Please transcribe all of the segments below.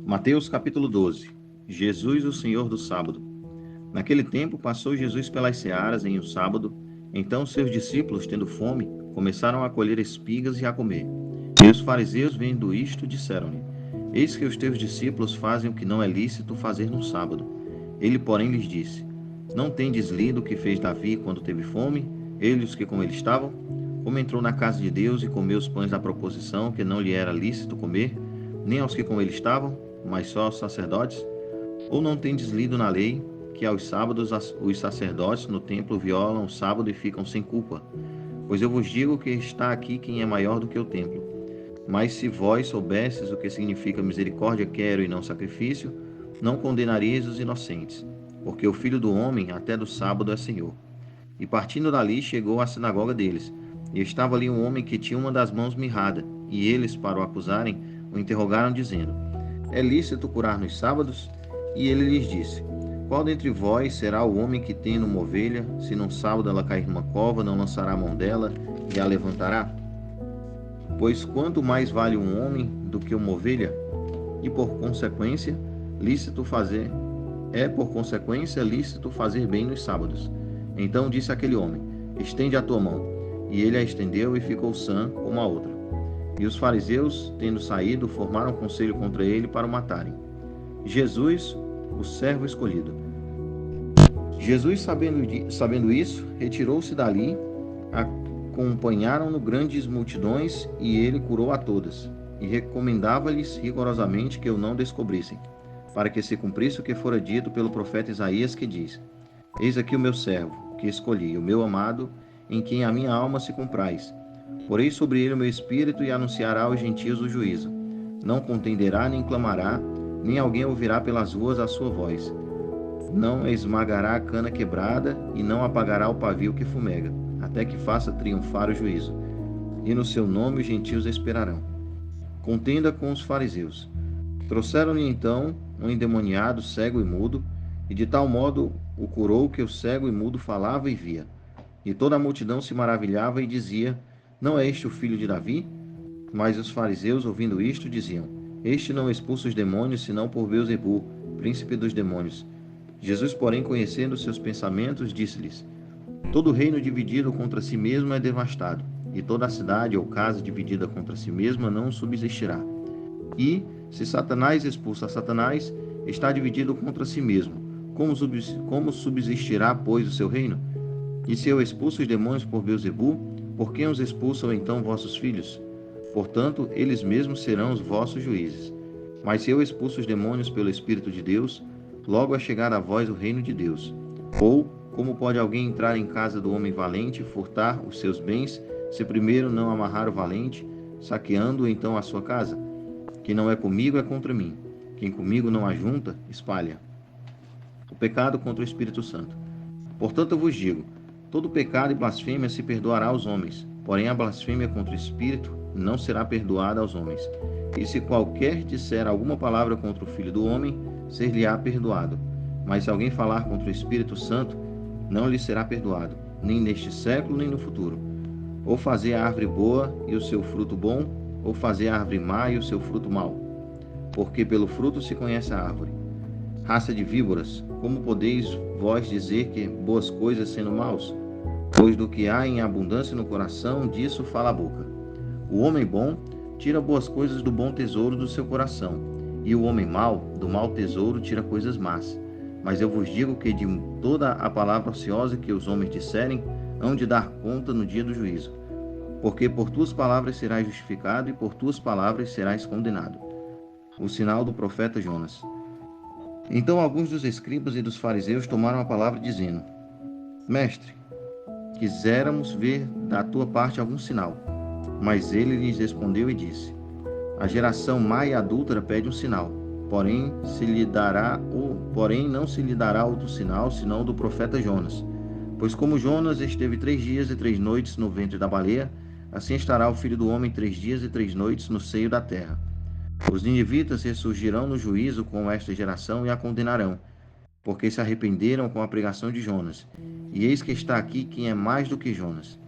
Mateus capítulo 12. Jesus, o Senhor do sábado. Naquele tempo passou Jesus pelas searas em um sábado. Então seus discípulos, tendo fome, começaram a colher espigas e a comer. E os fariseus, vendo isto, disseram-lhe: Eis que os teus discípulos fazem o que não é lícito fazer no sábado. Ele, porém, lhes disse: Não tendes lido o que fez Davi quando teve fome, ele e os que com ele estavam? Como entrou na casa de Deus e comeu os pães da proposição, que não lhe era lícito comer, nem aos que com ele estavam, mas só aos sacerdotes? Ou não tendes lido na lei que aos sábados os sacerdotes no templo violam o sábado e ficam sem culpa? Pois eu vos digo que está aqui quem é maior do que o templo. Mas se vós soubesses o que significa misericórdia quero e não sacrifício, não condenaríeis os inocentes, porque o Filho do Homem até do sábado é Senhor. E partindo dali chegou à sinagoga deles, e estava ali um homem que tinha uma das mãos mirrada, e eles, para o acusarem, o interrogaram dizendo: É lícito curar nos sábados? E ele lhes disse: Qual dentre vós será o homem que, tendo uma ovelha, se num sábado ela cair numa cova, não lançará a mão dela e a levantará? Pois quanto mais vale um homem do que uma ovelha? E por consequência, lícito fazer bem nos sábados. Então disse aquele homem: Estende a tua mão. E ele a estendeu e ficou sã como a outra. E os fariseus, tendo saído, formaram conselho contra ele para o matarem. Jesus, o servo escolhido. Jesus, sabendo isso, retirou-se dali, acompanharam-no grandes multidões, e ele curou a todas, e recomendava-lhes rigorosamente que o não descobrissem, para que se cumprisse o que fora dito pelo profeta Isaías, que diz: Eis aqui o meu servo, que escolhi, o meu amado, em quem a minha alma se compraz. Porei sobre ele o meu espírito, e anunciará aos gentios o juízo. Não contenderá nem clamará, nem alguém ouvirá pelas ruas a sua voz. Não esmagará a cana quebrada, e não apagará o pavio que fumega, até que faça triunfar o juízo. E no seu nome os gentios esperarão. Contenda com os fariseus. Trouxeram-lhe então um endemoniado, cego e mudo, e de tal modo o curou que o cego e mudo falava e via. E toda a multidão se maravilhava e dizia: Não é este o filho de Davi? Mas os fariseus, ouvindo isto, diziam: Este não expulsa os demônios, senão por Beelzebu, príncipe dos demônios. Jesus, porém, conhecendo seus pensamentos, disse-lhes: Todo reino dividido contra si mesmo é devastado, e toda cidade ou casa dividida contra si mesma não subsistirá. E, se Satanás expulsa Satanás, está dividido contra si mesmo. Como subsistirá, pois, o seu reino? E se eu expulso os demônios por Beelzebu, por quem os expulsam então vossos filhos? Portanto, eles mesmos serão os vossos juízes. Mas se eu expulso os demônios pelo Espírito de Deus, logo é chegado a vós o reino de Deus. Ou, como pode alguém entrar em casa do homem valente e furtar os seus bens, se primeiro não amarrar o valente, saqueando então a sua casa? Quem não é comigo é contra mim. Quem comigo não ajunta, espalha. O pecado contra o Espírito Santo. Portanto, eu vos digo: todo pecado e blasfêmia se perdoará aos homens, porém a blasfêmia contra o Espírito não será perdoada aos homens. E se qualquer disser alguma palavra contra o Filho do Homem, ser-lhe-á perdoado. Mas se alguém falar contra o Espírito Santo, não lhe será perdoado, nem neste século, nem no futuro. Ou fazer a árvore boa e o seu fruto bom, ou fazer a árvore má e o seu fruto mau. Porque pelo fruto se conhece a árvore. Raça de víboras, como podeis vós dizer que boas coisas sendo maus? Pois do que há em abundância no coração, disso fala a boca. O homem bom tira boas coisas do bom tesouro do seu coração, e o homem mau, do mau tesouro, tira coisas más. Mas eu vos digo que de toda a palavra ociosa que os homens disserem, hão de dar conta no dia do juízo. Porque por tuas palavras serás justificado, e por tuas palavras serás condenado. O sinal do profeta Jonas. Então alguns dos escribas e dos fariseus tomaram a palavra, dizendo: Mestre, quiséramos ver da tua parte algum sinal. Mas ele lhes respondeu e disse: A geração má e adúltera pede um sinal, porém não se lhe dará outro sinal, senão o do profeta Jonas. Pois como Jonas esteve 3 dias e 3 noites no ventre da baleia, assim estará o Filho do Homem 3 dias e 3 noites no seio da terra. Os ninivitas ressurgirão no juízo com esta geração e a condenarão, porque se arrependeram com a pregação de Jonas. E eis que está aqui quem é mais do que Jonas.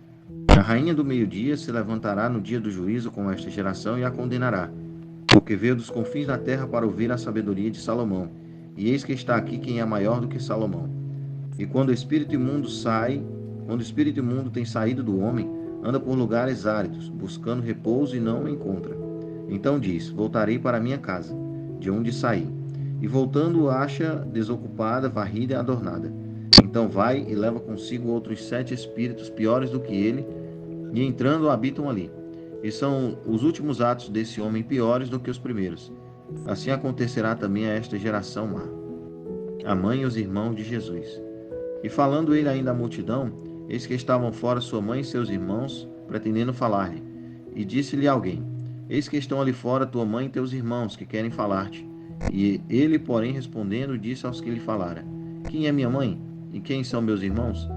A rainha do meio-dia se levantará no dia do juízo com esta geração e a condenará, porque veio dos confins da terra para ouvir a sabedoria de Salomão. E eis que está aqui quem é maior do que Salomão. E quando o espírito imundo tem saído do homem, anda por lugares áridos, buscando repouso e não o encontra. Então diz: voltarei para minha casa, de onde saí. E voltando, acha desocupada, varrida e adornada. Então vai e leva consigo outros 7 espíritos piores do que ele, e entrando habitam ali. E são os últimos atos desse homem piores do que os primeiros. Assim acontecerá também a esta geração má. A mãe e os irmãos de Jesus. E falando ele ainda à multidão, eis que estavam fora sua mãe e seus irmãos, pretendendo falar-lhe. E disse-lhe alguém: eis que estão ali fora tua mãe e teus irmãos, que querem falar-te. E ele, porém, respondendo, disse aos que lhe falara: quem é minha mãe? E quem são meus irmãos?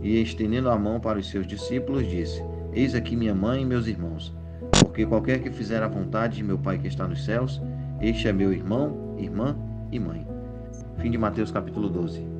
E estendendo a mão para os seus discípulos, disse: eis aqui minha mãe e meus irmãos. Porque qualquer que fizer a vontade de meu Pai que está nos céus, este é meu irmão, irmã e mãe. Fim de Mateus capítulo 12.